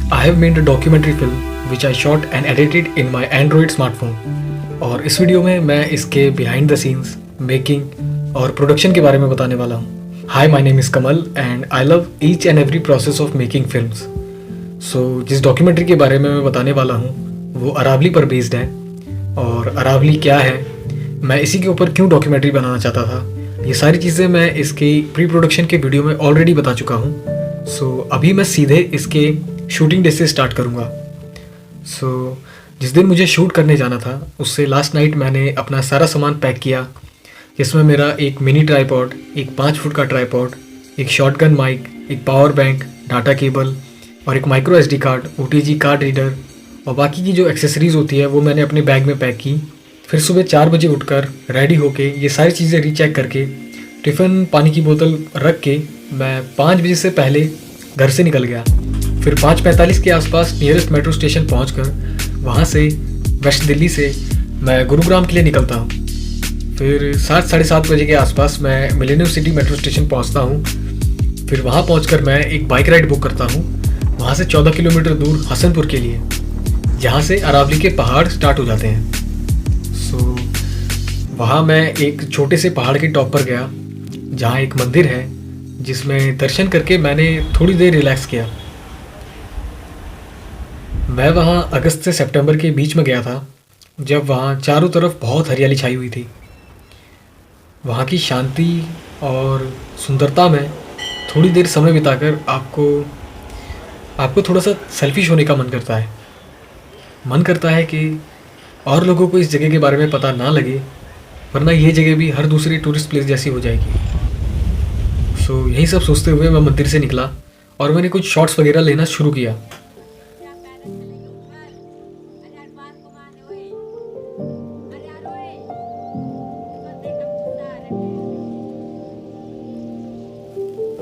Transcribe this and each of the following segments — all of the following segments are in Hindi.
I have made a documentary film which I shot and edited in my Android smartphone. और इस वीडियो में मैं इसके बिहाइंड द सीन्स, मेकिंग और प्रोडक्शन के बारे में बताने वाला हूँ। Hi, my name is Kamal and I love each and every process of making films. So जिस डॉक्यूमेंट्री के बारे में मैं बताने वाला हूँ वो अरावली पर बेस्ड है। और अरावली क्या है, मैं इसी के ऊपर क्यों डॉक्यूमेंट्री बनाना चाहता था, ये सारी चीज़ें मैं इसकी प्री प्रोडक्शन के वीडियो में ऑलरेडी बता चुका हूँ। सो अभी मैं सीधे इसके शूटिंग डे से स्टार्ट करूँगा। सो जिस दिन मुझे शूट करने जाना था उससे लास्ट नाइट मैंने अपना सारा सामान पैक किया, जिसमें मेरा एक मिनी ट्राईपॉड, एक 5 फुट का ट्राईपॉड, एक शॉटगन माइक, एक पावर बैंक, डाटा केबल और एक micro SD card, OTG card reader और बाकी की जो एक्सेसरीज़ होती है वो मैंने अपने बैग में पैक की। फिर सुबह 4 बजे उठकर रेडी होके ये सारी चीज़ें रीचेक करके टिफ़िन, पानी की बोतल रख के मैं 5 बजे से पहले घर से निकल गया। फिर 5:45 के आसपास नियरेस्ट मेट्रो स्टेशन पहुंचकर वहां से वेस्ट दिल्ली से मैं गुरुग्राम के लिए निकलता हूं। फिर 7-7:30 बजे के आसपास मैं मिलेनियम सिटी मेट्रो स्टेशन पहुंचता हूं। फिर वहां पहुंचकर मैं एक बाइक राइड बुक करता हूं वहां से 14 किलोमीटर दूर हसनपुर के लिए, जहां से अरावली के पहाड़ स्टार्ट हो जाते हैं। सो वहाँ मैं एक छोटे से पहाड़ के टॉप पर गया जहाँ एक मंदिर है, जिसमें दर्शन करके मैंने थोड़ी देर रिलैक्स किया। मैं वहाँ अगस्त से सितंबर के बीच में गया था, जब वहाँ चारों तरफ बहुत हरियाली छाई हुई थी। वहाँ की शांति और सुंदरता में थोड़ी देर समय बिताकर आपको थोड़ा सा सेल्फिश होने का मन करता है। मन करता है कि और लोगों को इस जगह के बारे में पता ना लगे, वरना ये जगह भी हर दूसरी टूरिस्ट प्लेस जैसी हो जाएगी। सो यही सब सोचते हुए मैं मंदिर से निकला और मैंने कुछ शॉट्स वगैरह लेना शुरू किया।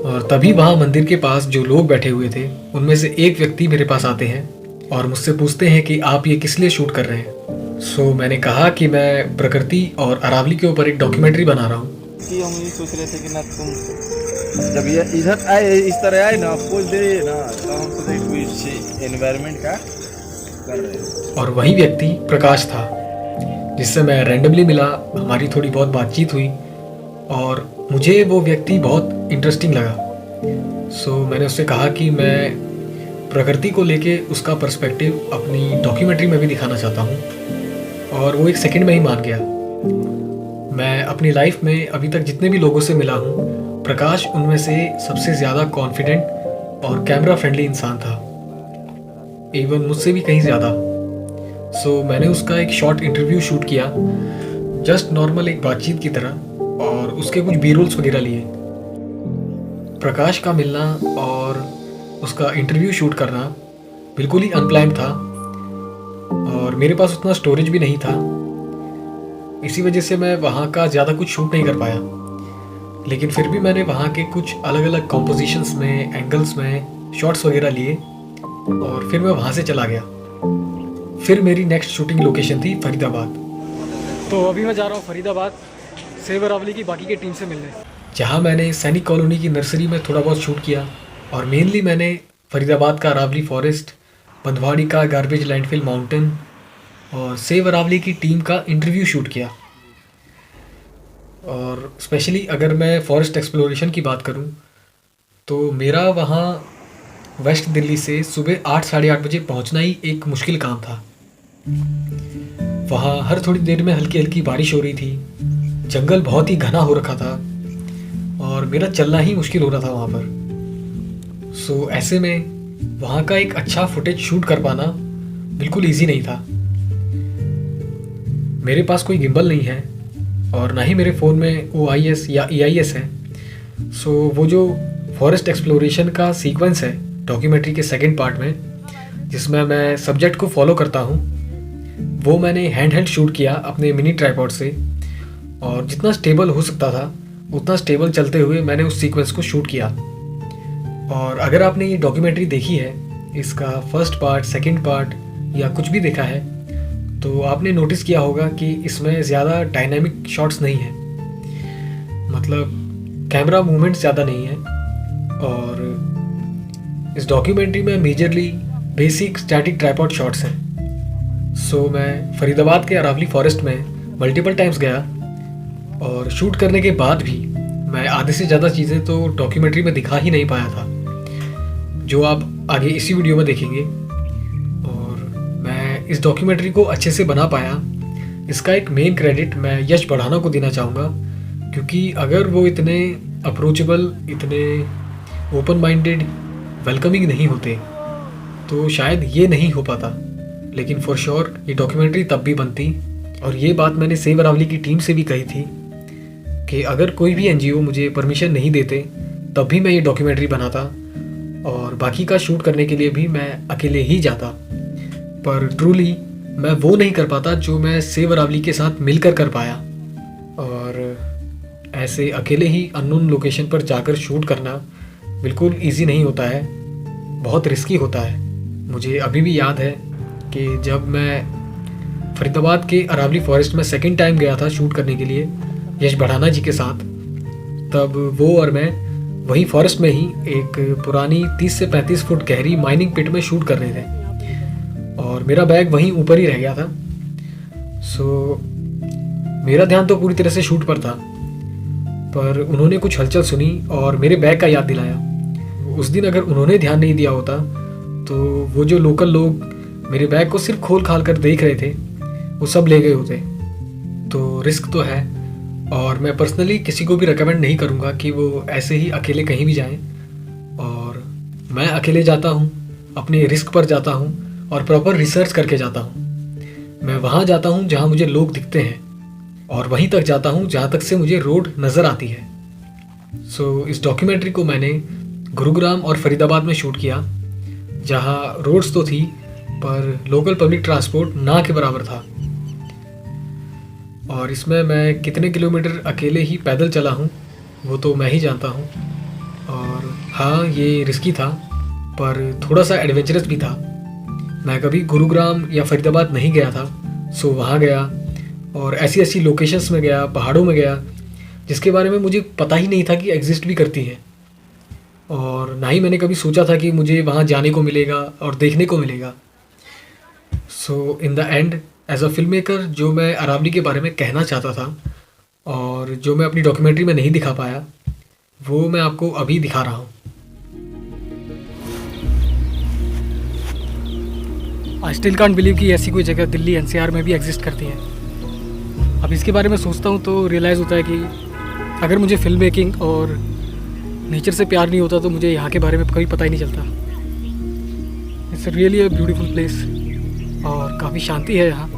और तभी वहाँ मंदिर के पास जो लोग बैठे हुए थे उनमें से एक व्यक्ति मेरे पास आते हैं और मुझसे पूछते हैं कि आप ये किस लिए शूट कर रहे हैं। सो मैंने कहा कि मैं प्रकृति और अरावली के ऊपर एक डॉक्यूमेंट्री बना रहा हूँ। कि हम ये सोच रहे थे कि ना तुम जब ये इधर आए, इस तरह आए ना, पोज दे ना, तो हम सोचे कुछ एनवायरनमेंट का कर रहे हैं। और वही व्यक्ति प्रकाश था, जिससे मैं रैंडमली मिला, हमारी थोड़ी बहुत बातचीत हुई और मुझे वो व्यक्ति बहुत इंटरेस्टिंग लगा। सो मैंने उससे कहा कि मैं प्रकृति को लेके उसका पर्सपेक्टिव अपनी डॉक्यूमेंट्री में भी दिखाना चाहता हूँ, और वो एक सेकंड में ही मान गया। मैं अपनी लाइफ में अभी तक जितने भी लोगों से मिला हूँ, प्रकाश उनमें से सबसे ज़्यादा कॉन्फिडेंट और कैमरा फ्रेंडली इंसान था, इवन मुझसे भी कहीं ज़्यादा। सो मैंने उसका एक शॉर्ट इंटरव्यू शूट किया, जस्ट नॉर्मल एक बातचीत की तरह, और उसके कुछ बी रोल्स वगैरह लिए। प्रकाश का मिलना और उसका इंटरव्यू शूट करना बिल्कुल ही अनप्लान्ड था, और मेरे पास उतना स्टोरेज भी नहीं था। इसी वजह से मैं वहाँ का ज़्यादा कुछ शूट नहीं कर पाया, लेकिन फिर भी मैंने वहाँ के कुछ अलग अलग कॉम्पोजिशंस में, एंगल्स में शॉट्स वगैरह लिए और फिर मैं वहाँ से चला गया। फिर मेरी नेक्स्ट शूटिंग लोकेशन थी फरीदाबाद। तो अभी मैं जा रहा हूँ फरीदाबाद सेव अरावली की बाकी की टीम से मिलने, जहाँ मैंने सैनिक कॉलोनी की नर्सरी में थोड़ा बहुत शूट किया, और मेनली मैंने फरीदाबाद का अरावली फॉरेस्ट, बंधवाड़ी का गार्बेज लैंडफिल माउंटेन और सेव अरावली की टीम का इंटरव्यू शूट किया। और स्पेशली अगर मैं फॉरेस्ट एक्सप्लोरेशन की बात करूं तो मेरा वहाँ वेस्ट दिल्ली से सुबह 8-8:30 बजे पहुँचना ही एक मुश्किल काम था। वहाँ हर थोड़ी देर में हल्की हल्की बारिश हो रही थी, जंगल बहुत ही घना हो रखा था और मेरा चलना ही मुश्किल हो रहा था वहाँ पर। सो ऐसे में वहाँ का एक अच्छा फुटेज शूट कर पाना बिल्कुल इजी नहीं था। मेरे पास कोई गिम्बल नहीं है और ना ही मेरे फ़ोन में OIS या EIS है। सो वो जो फॉरेस्ट एक्सप्लोरेशन का सीक्वेंस है डॉक्यूमेंट्री के सेकंड पार्ट में, जिसमें मैं सब्जेक्ट को फॉलो करता हूँ, वो मैंने हैंड हेल्ड शूट किया अपने मिनी ट्राईपॉड से, और जितना स्टेबल हो सकता था उतना स्टेबल चलते हुए मैंने उस सीक्वेंस को शूट किया। और अगर आपने ये डॉक्यूमेंट्री देखी है, इसका फर्स्ट पार्ट, सेकंड पार्ट या कुछ भी देखा है, तो आपने नोटिस किया होगा कि इसमें ज़्यादा डायनामिक शॉट्स नहीं है, मतलब कैमरा मूवमेंट्स ज़्यादा नहीं है। और इस डॉक्यूमेंट्री में majorly basic static tripod shots हैं। सो मैं फरीदाबाद के अरावली फॉरेस्ट में मल्टीपल टाइम्स गया और शूट करने के बाद भी मैं आधे से ज़्यादा चीज़ें तो डॉक्यूमेंट्री में दिखा ही नहीं पाया था, जो आप आगे इसी वीडियो में देखेंगे। और मैं इस डॉक्यूमेंट्री को अच्छे से बना पाया, इसका एक मेन क्रेडिट मैं यश बढ़ाना को देना चाहूँगा, क्योंकि अगर वो इतने अप्रोचेबल, इतने ओपन माइंडेड, वेलकमिंग नहीं होते तो शायद ये नहीं हो पाता। लेकिन फॉर श्योर ये डॉक्यूमेंट्री तब भी बनती। और ये बात मैंने सेव अरावली की टीम से भी कही थी कि अगर कोई भी एनजीओ मुझे परमिशन नहीं देते तब भी मैं ये डॉक्यूमेंट्री बनाता, और बाकी का शूट करने के लिए भी मैं अकेले ही जाता। पर ट्रूली मैं वो नहीं कर पाता जो मैं सेव अरावली के साथ मिलकर कर पाया। और ऐसे अकेले ही अननोन लोकेशन पर जाकर शूट करना बिल्कुल इजी नहीं होता है, बहुत रिस्की होता है। मुझे अभी भी याद है कि जब मैं फरीदाबाद के अरावली फॉरेस्ट में सेकंड टाइम गया था शूट करने के लिए यश बढ़ाना जी के साथ, तब वो और मैं वहीं फॉरेस्ट में ही एक पुरानी 30 से 35 फुट गहरी माइनिंग पिट में शूट कर रहे थे और मेरा बैग वहीं ऊपर ही रह गया था। सो मेरा ध्यान तो पूरी तरह से शूट पर था, पर उन्होंने कुछ हलचल सुनी और मेरे बैग का याद दिलाया। उस दिन अगर उन्होंने ध्यान नहीं दिया होता तो वो जो लोकल लोग मेरे बैग को सिर्फ खोल खाल कर देख रहे थे वो सब ले गए होते। तो रिस्क तो है, और मैं पर्सनली किसी को भी रेकमेंड नहीं करूँगा कि वो ऐसे ही अकेले कहीं भी जाएं। और मैं अकेले जाता हूँ, अपने रिस्क पर जाता हूँ और प्रॉपर रिसर्च करके जाता हूँ। मैं वहाँ जाता हूँ जहाँ मुझे लोग दिखते हैं और वहीं तक जाता हूँ जहाँ तक से मुझे रोड नज़र आती है। सो इस डॉक्यूमेंट्री को मैंने गुरुग्राम और फरीदाबाद में शूट किया, जहाँ रोड्स तो थी पर लोकल पब्लिक ट्रांसपोर्ट ना के बराबर था। और इसमें मैं कितने किलोमीटर अकेले ही पैदल चला हूँ वो तो मैं ही जानता हूँ। और हाँ, ये रिस्की था पर थोड़ा सा एडवेंचरस भी था। मैं कभी गुरुग्राम या फरीदाबाद नहीं गया था, सो वहाँ गया और ऐसी ऐसी लोकेशंस में गया, पहाड़ों में गया जिसके बारे में मुझे पता ही नहीं था कि एग्जिस्ट भी करती है, और ना ही मैंने कभी सोचा था कि मुझे वहाँ जाने को मिलेगा और देखने को मिलेगा। So in the end as a film maker जो मैं अरावली के बारे में कहना चाहता था और जो मैं अपनी डॉक्यूमेंट्री में नहीं दिखा पाया वो मैं आपको अभी दिखा रहा हूँ। आई स्टिल कांट बिलीव कि ऐसी कोई जगह दिल्ली एनसीआर में भी एग्जिस्ट करती है। अब इसके बारे में सोचता हूँ तो रियलाइज़ होता है कि अगर मुझे फिल्म मेकिंग और नेचर से प्यार नहीं होता तो मुझे यहाँ के बारे में कभी पता ही नहीं चलता। It's really a beautiful place और काफ़ी शांति है यहाँ।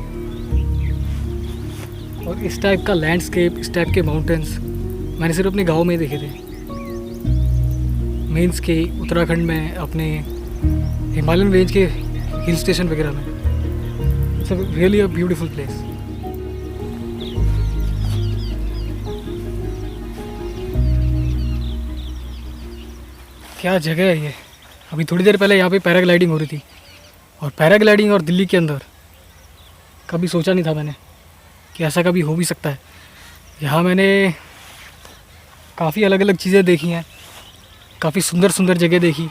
और इस टाइप का लैंडस्केप, इस टाइप के माउंटेन्स मैंने सिर्फ अपने गांव में ही देखे थे। मीन्स के उत्तराखंड में अपने हिमालयन रेंज के हिल स्टेशन वगैरह में। It's really a beautiful place. क्या जगह है ये। अभी थोड़ी देर पहले यहाँ पे पैराग्लाइडिंग हो रही थी, और पैराग्लाइडिंग और दिल्ली के अंदर कभी सोचा नहीं था मैंने कि ऐसा कभी हो भी सकता है। यहाँ मैंने काफ़ी अलग अलग चीज़ें देखी हैं, काफ़ी सुंदर सुंदर जगह देखी,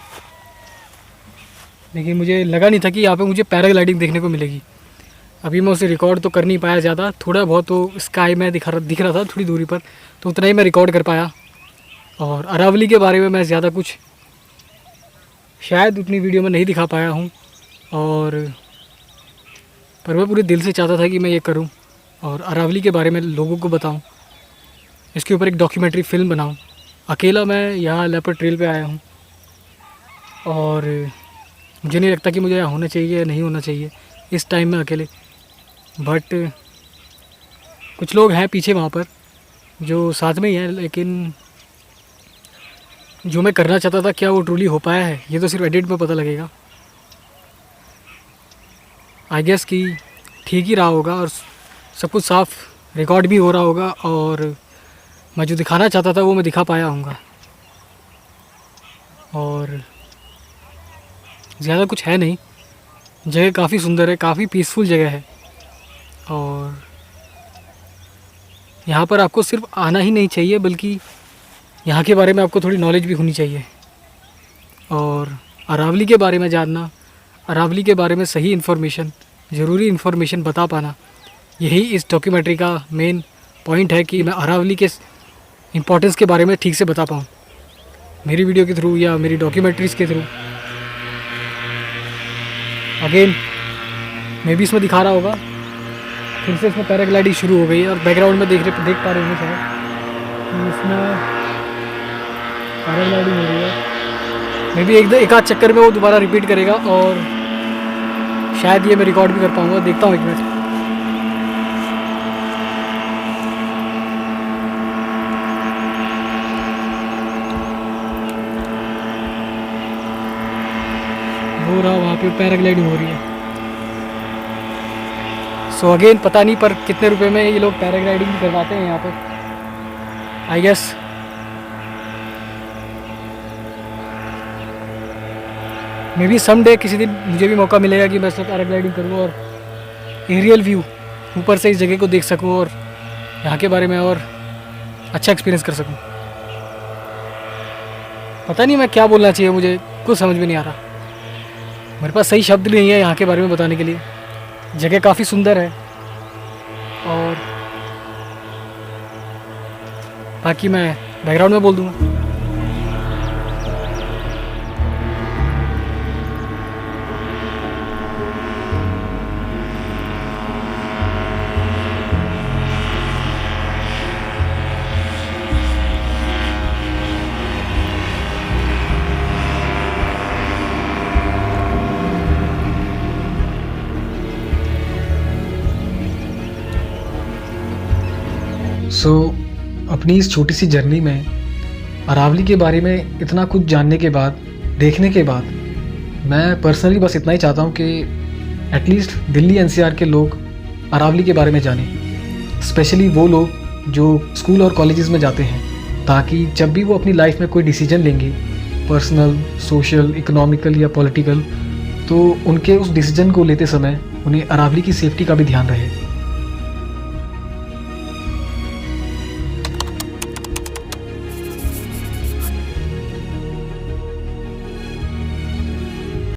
लेकिन मुझे लगा नहीं था कि यहाँ पे मुझे पैराग्लाइडिंग देखने को मिलेगी। अभी मैं उसे रिकॉर्ड तो कर नहीं पाया ज़्यादा, थोड़ा बहुत तो स्काई में दिख रहा था थोड़ी दूरी पर, तो उतना ही मैं रिकॉर्ड कर पाया। और अरावली के बारे में मैं ज़्यादा कुछ शायद उतनी वीडियो में नहीं दिखा पाया हूँ, और पर मैं पूरे दिल से चाहता था कि मैं ये करूँ और अरावली के बारे में लोगों को बताऊँ, इसके ऊपर एक डॉक्यूमेंट्री फ़िल्म बनाऊँ। अकेला मैं यहाँ लेपर्ड ट्रेल पे आया हूँ और मुझे नहीं लगता कि मुझे यहाँ होना चाहिए या नहीं होना चाहिए इस टाइम में अकेले। बट कुछ लोग हैं पीछे वहाँ पर जो साथ में ही हैं, लेकिन जो मैं करना चाहता था क्या वो ट्रूली हो पाया है ये तो सिर्फ एडिट में पता लगेगा। आई गेस कि ठीक ही रहा होगा और सब कुछ साफ रिकॉर्ड भी हो रहा होगा, और मैं जो दिखाना चाहता था वो मैं दिखा पाया हूँगा। और ज़्यादा कुछ है नहीं, जगह काफ़ी सुंदर है, काफ़ी पीसफुल जगह है, और यहाँ पर आपको सिर्फ आना ही नहीं चाहिए बल्कि यहाँ के बारे में आपको थोड़ी नॉलेज भी होनी चाहिए। और अरावली के बारे में जानना अरावली के बारे में सही इन्फॉर्मेशन, ज़रूरी इन्फॉर्मेशन बता पाना, यही इस डॉक्यूमेंट्री का मेन पॉइंट है कि मैं अरावली के इम्पोर्टेंस के बारे में ठीक से बता पाऊँ, मेरी वीडियो के थ्रू या मेरी डॉक्यूमेंट्रीज़ के थ्रू। अगेन मे भी इसमें दिखा रहा होगा, फिर से इसमें पैराग्लाइडिंग शुरू हो गई है और बैकग्राउंड में देख पा रहे होंगे शायद कि इसमें पैराग्लाइडिंग हो रही है। मे भी एक आध चक्कर में वो दोबारा रिपीट करेगा और शायद ये मैं रिकॉर्ड भी कर पाऊँगा। देखता हूँ एक मिनट। हो रहा वहाँ पे पैराग्लाइडिंग हो रही है। सो अगेन पता नहीं पर कितने रुपए में ये लोग पैराग्लाइडिंग भी करवाते हैं यहाँ पर। I guess maybe someday किसी दिन मुझे भी मौका मिलेगा कि मैं सब पैराग्लाइडिंग करूँ और एरियल व्यू ऊपर से इस जगह को देख सकूँ और यहाँ के बारे में और अच्छा एक्सपीरियंस कर सकूँ। पता नहीं मैं क्या बोलना चाहिए, मुझे कुछ समझ में नहीं आ रहा, मेरे पास सही शब्द नहीं है यहाँ के बारे में बताने के लिए। जगह काफ़ी सुंदर है और बाकी मैं बैकग्राउंड में बोल दूँगा। अपनी इस छोटी सी जर्नी में अरावली के बारे में इतना कुछ जानने के बाद, देखने के बाद, मैं पर्सनली बस इतना ही चाहता हूँ कि एटलीस्ट दिल्ली एनसीआर के लोग अरावली के बारे में जानें, स्पेशली वो लोग जो स्कूल और कॉलेजेस में जाते हैं, ताकि जब भी वो अपनी लाइफ में कोई डिसीजन लेंगे, पर्सनल, सोशल, इकोनॉमिकल या पॉलिटिकल, तो उनके उस डिसीजन को लेते समय उन्हें अरावली की सेफ्टी का भी ध्यान रहे।